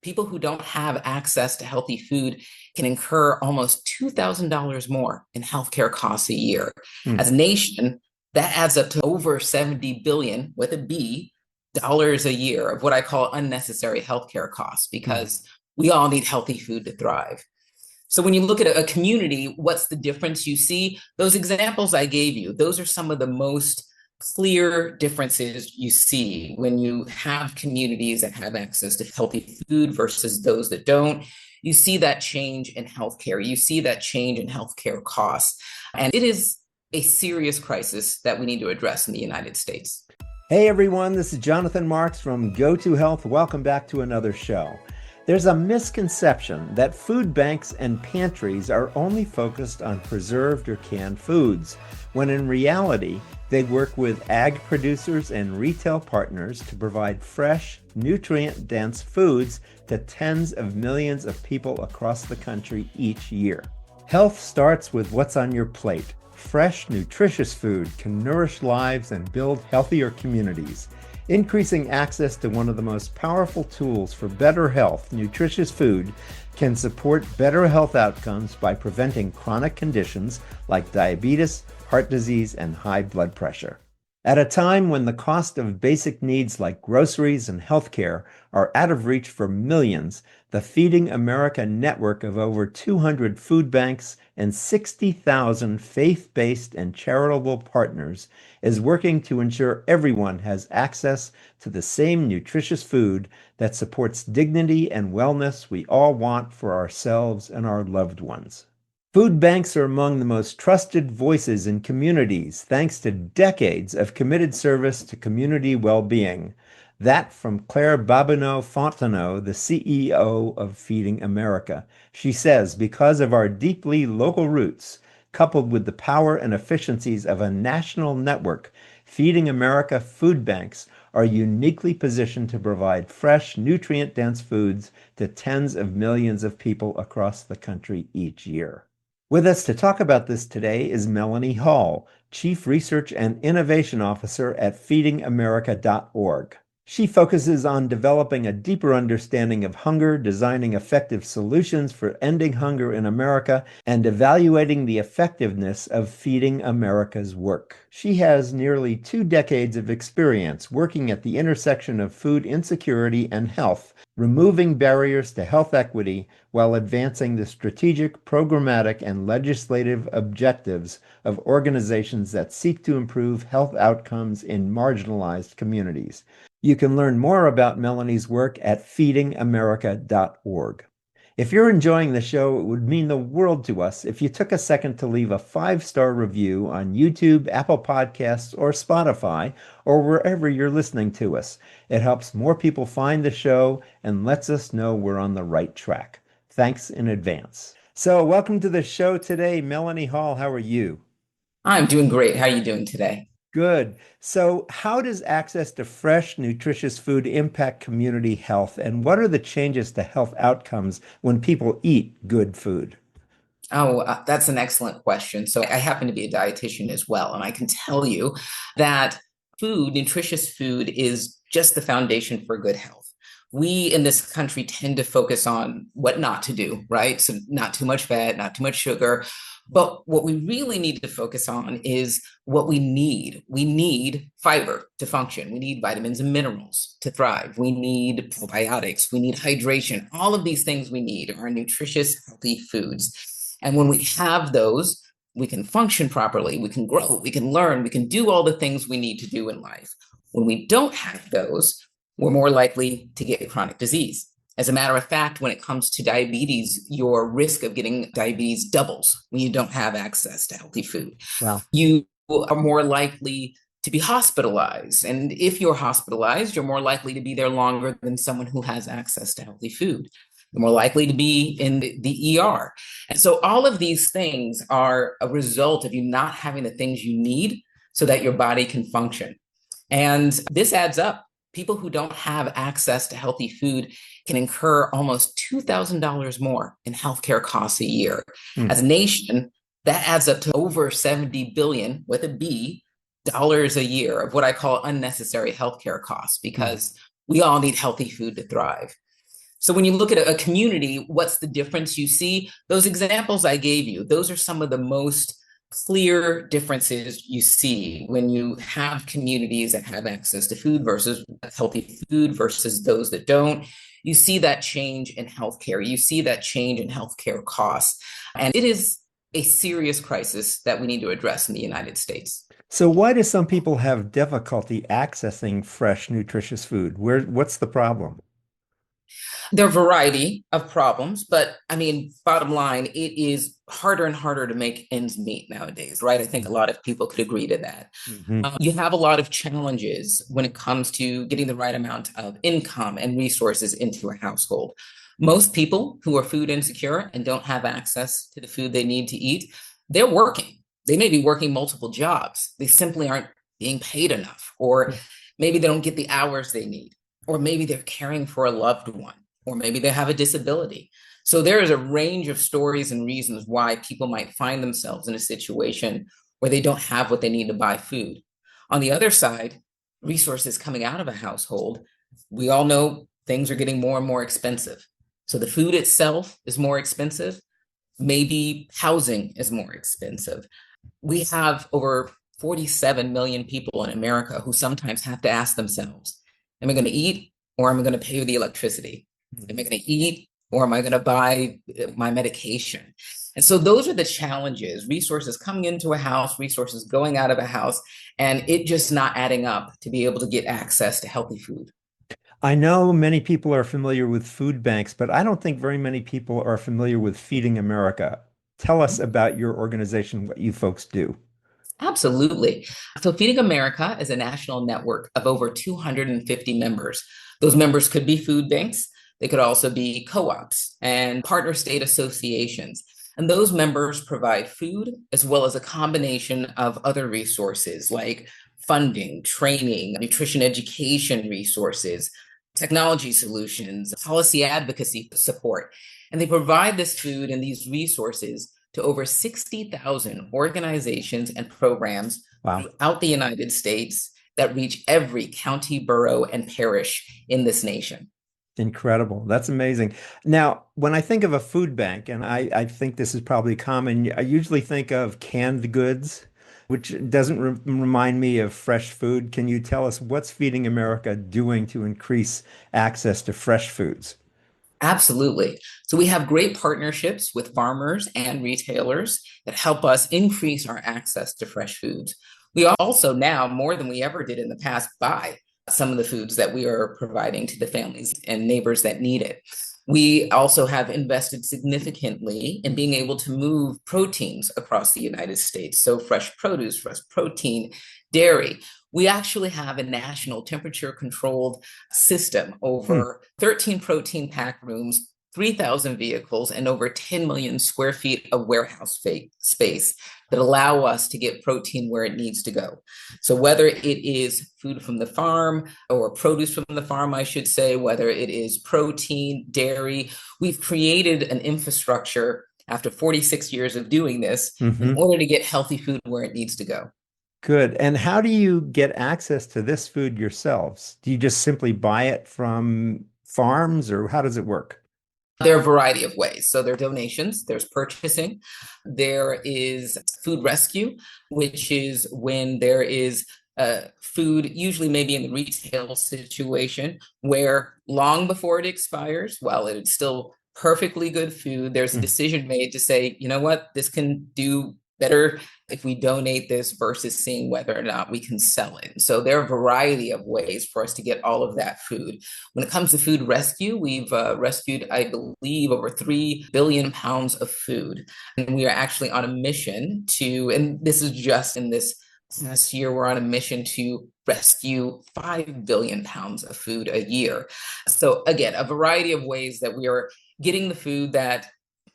people who don't have access to healthy food can incur almost $2,000 more in healthcare costs a year. Hmm. As a nation, that adds up to over 70 billion with a B dollars a year of what I call unnecessary healthcare costs Hmm. because we all need healthy food to thrive. So when you look at a community, what's the difference you see? Those examples I gave you, those are some of the most clear differences you see when you have communities that have access to healthy food versus those that don't. You see that change in healthcare. You see that change in healthcare costs. And it is a serious crisis that we need to address in the United States. Hey everyone, this is Jonathan Marks from Go To Health. Welcome back to another show. There's a misconception that food banks and pantries are only focused on preserved or canned foods, when in reality, they work with ag producers and retail partners to provide fresh, nutrient-dense foods to tens of millions of people across the country each year. Health starts with what's on your plate. Fresh, nutritious food can nourish lives and build healthier communities. Increasing access to one of the most powerful tools for better health, nutritious food, can support better health outcomes by preventing chronic conditions like diabetes, heart disease, and high blood pressure. At a time when the cost of basic needs like groceries and healthcare are out of reach for millions, the Feeding America network of over 200 food banks and 60,000 faith-based and charitable partners is working to ensure everyone has access to the same nutritious food that supports dignity and wellness we all want for ourselves and our loved ones. Food banks are among the most trusted voices in communities thanks to decades of committed service to community well-being. That from Claire Babineau-Fontenot, the CEO of Feeding America. She says, because of our deeply local roots, coupled with the power and efficiencies of a national network, Feeding America food banks are uniquely positioned to provide fresh, nutrient-dense foods to tens of millions of people across the country each year. With us to talk about this today is Melanie Hall, Chief Research and Innovation Officer at feedingamerica.org. She focuses on developing a deeper understanding of hunger, designing effective solutions for ending hunger in America, and evaluating the effectiveness of Feeding America's work. She has nearly 2 decades of experience working at the intersection of food insecurity and health, removing barriers to health equity while advancing the strategic, programmatic, and legislative objectives of organizations that seek to improve health outcomes in marginalized communities. You can learn more about Melanie's work at feedingamerica.org. If you're enjoying the show, it would mean the world to us if you took a second to leave a 5-star review on YouTube, Apple Podcasts, or Spotify, or wherever you're listening to us. It helps more people find the show and lets us know we're on the right track. Thanks in advance. So, welcome to the show today, Melanie Hall. How are you? I'm doing great. How are you doing today? Good. So, how does access to fresh, nutritious food impact community health, and what are the changes to health outcomes when people eat good food? Oh, that's an excellent question. So I happen to be a dietitian as well, and I can tell you that food, nutritious food, is just the foundation for good health. We in this country tend to focus on what not to do, right? So not too much fat, not too much sugar. But what we really need to focus on is what we need. We need fiber to function. We need vitamins and minerals to thrive. We need probiotics. We need hydration. All of these things we need are nutritious, healthy foods. And when we have those, we can function properly, we can grow, we can learn, we can do all the things we need to do in life. When we don't have those, we're more likely to get chronic disease. As a matter of fact, when it comes to diabetes, your risk of getting diabetes doubles when you don't have access to healthy food. Wow. You are more likely to be hospitalized. And if you're hospitalized, you're more likely to be there longer than someone who has access to healthy food. You're more likely to be in the ER. And so all of these things are a result of you not having the things you need so that your body can function. And this adds up. People who don't have access to healthy food can incur almost $2,000 more in healthcare costs a year. Hmm. As a nation, that adds up to over 70 billion with a B dollars a year of what I call unnecessary healthcare costs Hmm. because we all need healthy food to thrive. So when you look at a community, what's the difference you see? Those examples I gave you, those are some of the most clear differences you see when you have communities that have access to food versus healthy food versus those that don't. You see that change in healthcare. You see that change in healthcare costs. And it is a serious crisis that we need to address in the United States. So why do some people have difficulty accessing fresh, nutritious food? What's the problem? There are a variety of problems, but I mean, bottom line, it is harder and harder to make ends meet nowadays, right? I think a lot of people could agree to that. Mm-hmm. You have a lot of challenges when it comes to getting the right amount of income and resources into a household. Most people who are food insecure and don't have access to the food they need to eat, they're working. They may be working multiple jobs. They simply aren't being paid enough, or maybe they don't get the hours they need, or maybe they're caring for a loved one, or maybe they have a disability. So there is a range of stories and reasons why people might find themselves in a situation where they don't have what they need to buy food. On the other side, resources coming out of a household, we all know things are getting more and more expensive. So the food itself is more expensive. Maybe housing is more expensive. We have over 47 million people in America who sometimes have to ask themselves, am I going to eat or am I going to pay the electricity? Am I going to eat or am I going to buy my medication? And so those are the challenges, resources coming into a house, resources going out of a house, and it just not adding up to be able to get access to healthy food. I know many people are familiar with food banks, but I don't think very many people are familiar with Feeding America. Tell us about your organization, what you folks do. Absolutely. So, Feeding America is a national network of over 250 members. Those members could be food banks, they could also be co ops and partner state associations. And those members provide food as well as a combination of other resources like funding, training, nutrition education resources, technology solutions, policy advocacy support. And they provide this food and these resources to over 60,000 organizations and programs Wow. throughout the United States that reach every county, borough, and parish in this nation. Incredible. That's amazing. Now, when I think of a food bank, and I think this is probably common, I usually think of canned goods, which doesn't remind me of fresh food. Can you tell us what's Feeding America doing to increase access to fresh foods? Absolutely. So we have great partnerships with farmers and retailers that help us increase our access to fresh foods. We also now, more than we ever did in the past, buy some of the foods that we are providing to the families and neighbors that need it. We also have invested significantly in being able to move proteins across the United States. So fresh produce, fresh protein, dairy. We actually have a national temperature controlled system Hmm. over 13 protein pack rooms, 3,000 vehicles, and over 10 million square feet of warehouse space that allow us to get protein where it needs to go. So, whether it is food from the farm or produce from the farm, I should say, whether it is protein, dairy, we've created an infrastructure after 46 years of doing this in Hmm. order to get healthy food where it needs to go. Good. And how do you get access to this food yourselves? Do you just simply buy it from farms, or how does it work? There are a variety of ways. So there are donations, there's purchasing, there is food rescue, which is when there is food, usually maybe in the retail situation, where long before it expires, while it's still perfectly good food, there's a Hmm. decision made to say, you know what, this can do better if we donate this versus seeing whether or not we can sell it. So there are a variety of ways for us to get all of that food. When it comes to food rescue, we've rescued, I believe, over 3 billion pounds of food. And we are actually on a mission to, and this is just in this past year, we're on a mission to rescue 5 billion pounds of food a year. So, again, a variety of ways that we are getting the food that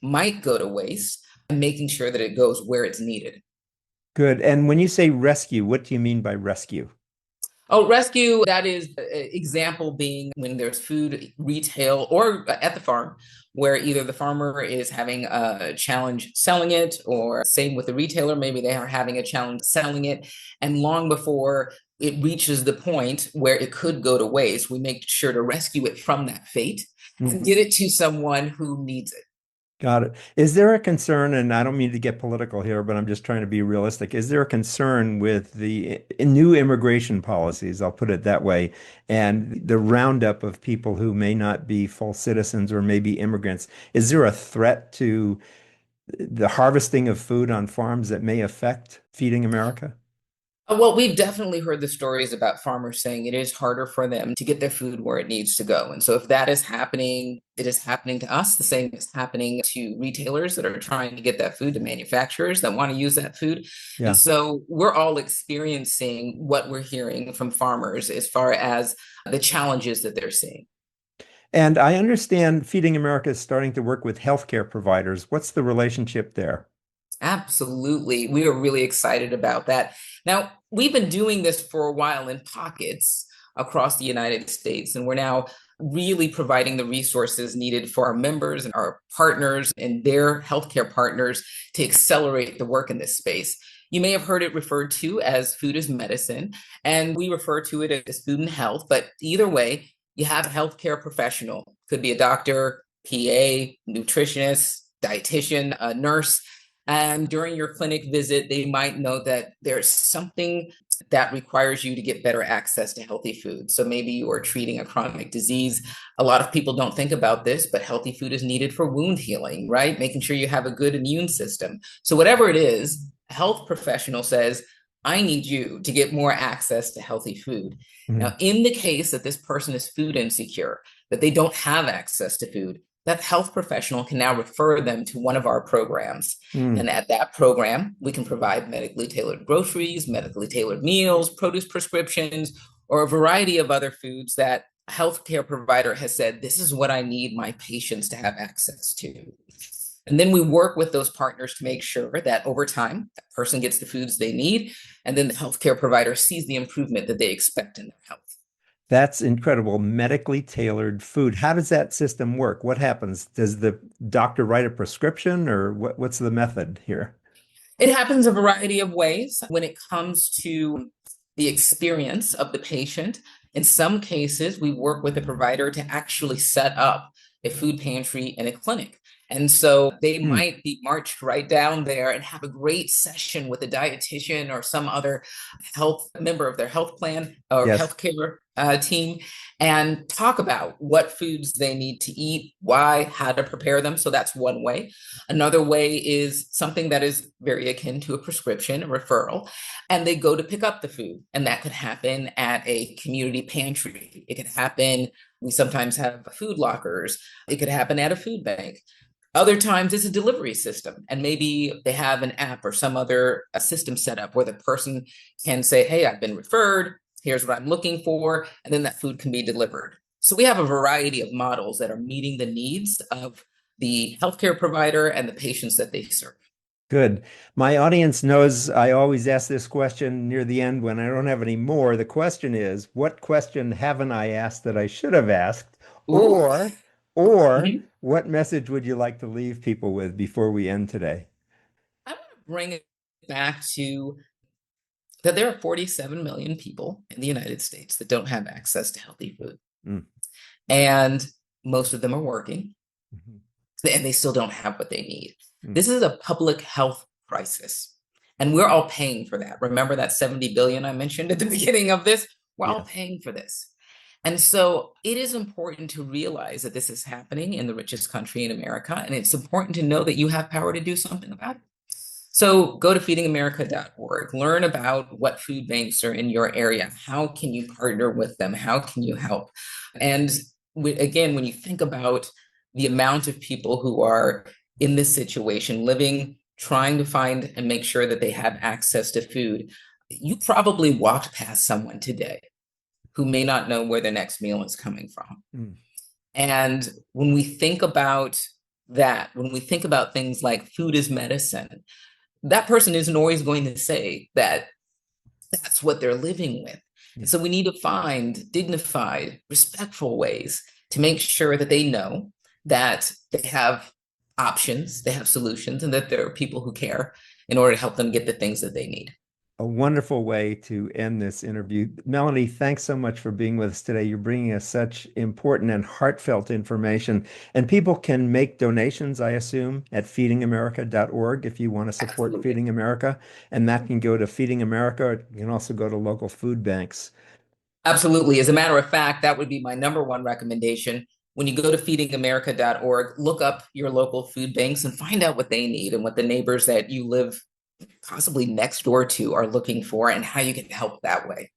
might go to waste and making sure that it goes where it's needed. Good. And when you say rescue, what do you mean by rescue? Oh, rescue, that is example being when there's food retail or at the farm where either the farmer is having a challenge selling it, or same with the retailer, maybe they are having a challenge selling it. And long before it reaches the point where it could go to waste, we make sure to rescue it from that fate and get it to someone who needs it. Got it. Is there a concern, and I don't mean to get political here, but I'm just trying to be realistic. Is there a concern with the new immigration policies, I'll put it that way, and the roundup of people who may not be full citizens or maybe immigrants? Is there a threat to the harvesting of food on farms that may affect Feeding America? Well, we've definitely heard the stories about farmers saying it is harder for them to get their food where it needs to go. And so if that is happening, it is happening to us. The same is happening to retailers that are trying to get that food, to manufacturers that want to use that food. And Yeah. so we're all experiencing what we're hearing from farmers as far as the challenges that they're seeing. And I understand Feeding America is starting to work with healthcare providers. What's the relationship there? Absolutely. We are really excited about that. Now, we've been doing this for a while in pockets across the United States, and we're now really providing the resources needed for our members and our partners and their healthcare partners to accelerate the work in this space. You may have heard it referred to as food as medicine, and we refer to it as food and health. But either way, you have a healthcare professional, could be a doctor, PA, nutritionist, dietitian, a nurse, and during your clinic visit, they might know that there's something that requires you to get better access to healthy food. So maybe you are treating a chronic disease. A lot of people don't think about this, but healthy food is needed for wound healing, right? Making sure you have a good immune system. So whatever it is, a health professional says, I need you to get more access to healthy food. Mhm. Now, in the case that this person is food insecure, that they don't have access to food, that health professional can now refer them to one of our programs. Mm. And at that program, we can provide medically tailored groceries, medically tailored meals, produce prescriptions, or a variety of other foods that a healthcare provider has said, this is what I need my patients to have access to. And then we work with those partners to make sure that over time, that person gets the foods they need. And then the healthcare provider sees the improvement that they expect in their health. That's incredible. Medically tailored food. How does that system work? What happens? Does the doctor write a prescription or what's the method here? It happens a variety of ways when it comes to the experience of the patient. In some cases, we work with a provider to actually set up a food pantry in a clinic. And so they Hmm. might be marched right down there and have a great session with a dietitian or some other health member of their health plan or Yes. healthcare team and talk about what foods they need to eat, why, how to prepare them. So that's one way. Another way is something that is very akin to a prescription, a referral, and they go to pick up the food. And that could happen at a community pantry. It could happen, we sometimes have food lockers. It could happen at a food bank. Other times it's a delivery system, and maybe they have an app or some other system set up where the person can say, hey, I've been referred, here's what I'm looking for, and then that food can be delivered. So we have a variety of models that are meeting the needs of the healthcare provider and the patients that they serve. Good. My audience knows I always ask this question near the end when I don't have any more. The question is, what question haven't I asked that I should have asked? Ooh. Or, or Mhm. what message would you like to leave people with before we end today? I want to bring it back to that there are 47 million people in the United States that don't have access to healthy food. Mm. And most of them are working Mhm. and they still don't have what they need. Mm. This is a public health crisis. And we're all paying for that. Remember that 70 billion I mentioned at the beginning of this? We're all Yes. paying for this. And so it is important to realize that this is happening in the richest country in America. And it's important to know that you have power to do something about it. So go to feedingamerica.org, learn about what food banks are in your area. How can you partner with them? How can you help? And again, when you think about the amount of people who are in this situation, living, trying to find and make sure that they have access to food, you probably walked past someone today who may not know where their next meal is coming from. Mm. And when we think about that, when we think about things like food is medicine, that person isn't always going to say that that's what they're living with. And Yeah. so we need to find dignified, respectful ways to make sure that they know that they have options, they have solutions, and that there are people who care in order to help them get the things that they need. a wonderful way to end this interview. Melanie, thanks so much for being with us today. You're bringing us such important and heartfelt information. And people can make donations, I assume, at feedingamerica.org if you want to support Absolutely. Feeding America. And that can go to Feeding America. It can also go to local food banks. Absolutely. As a matter of fact, that would be my number one recommendation. When you go to feedingamerica.org, look up your local food banks and find out what they need and what the neighbors that you live possibly next door to are looking for and how you can help that way.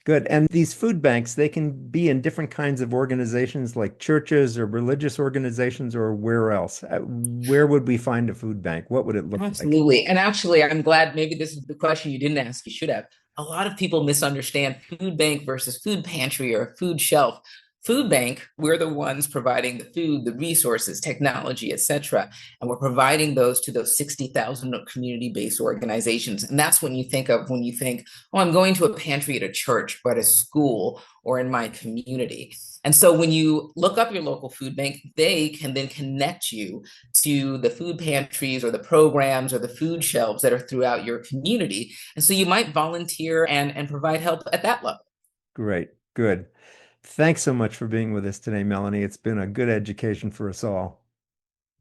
Good. And these food banks, they can be in different kinds of organizations like churches or religious organizations or where else? Where would we find a food bank? What would it look like? Absolutely. And actually, I'm glad maybe this is the question you didn't ask, you should have. A lot of people misunderstand food bank versus food pantry or food shelf. Food bank, we're the ones providing the food, the resources, technology, et cetera. And we're providing those to those 60,000 community-based organizations. And that's when you think of when you think, oh, I'm going to a pantry at a church, or at a school, or in my community. And so when you look up your local food bank, they can then connect you to the food pantries or the programs or the food shelves that are throughout your community. And so you might volunteer and provide help at that level. Great. Good. Thanks so much for being with us today, Melanie. It's been a good education for us all.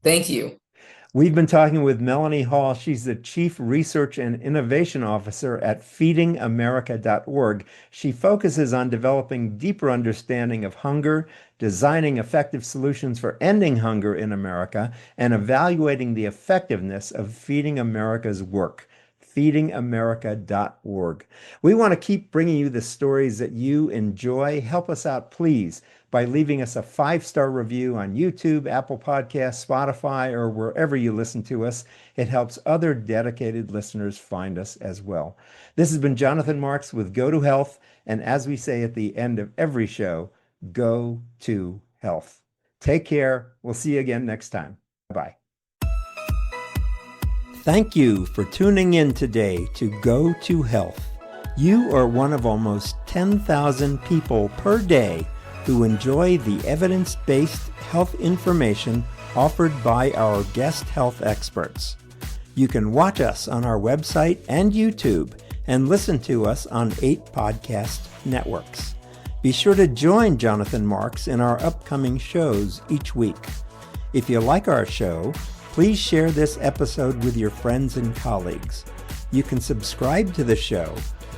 Thank you. We've been talking with Melanie Hall. She's the Chief Research and Innovation Officer at feedingamerica.org. She focuses on developing deeper understanding of hunger, designing effective solutions for ending hunger in America, and evaluating the effectiveness of Feeding America's work. feedingamerica.org. We want to keep bringing you the stories that you enjoy. Help us out, please, by leaving us a 5-star review on YouTube, Apple Podcasts, Spotify, or wherever you listen to us. It helps other dedicated listeners find us as well. This has been Jonathan Marks with Go to Health, and as we say at the end of every show, go to health. Take care. We'll see you again next time. Bye. Thank you for tuning in today to Go to Health. You are one of almost 10,000 people per day who enjoy the evidence-based health information offered by our guest health experts. You can watch us on our website and YouTube and listen to us on 8 podcast networks. Be sure to join Jonathan Marks in our upcoming shows each week. If you like our show, please share this episode with your friends and colleagues. You can subscribe to the show,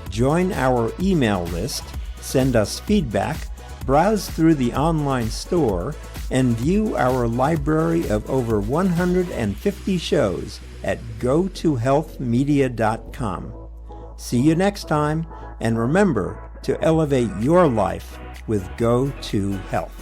join our email list, send us feedback, browse through the online store, and view our library of over 150 shows at gotohealthmedia.com. See you next time, and remember to elevate your life with Go to Health.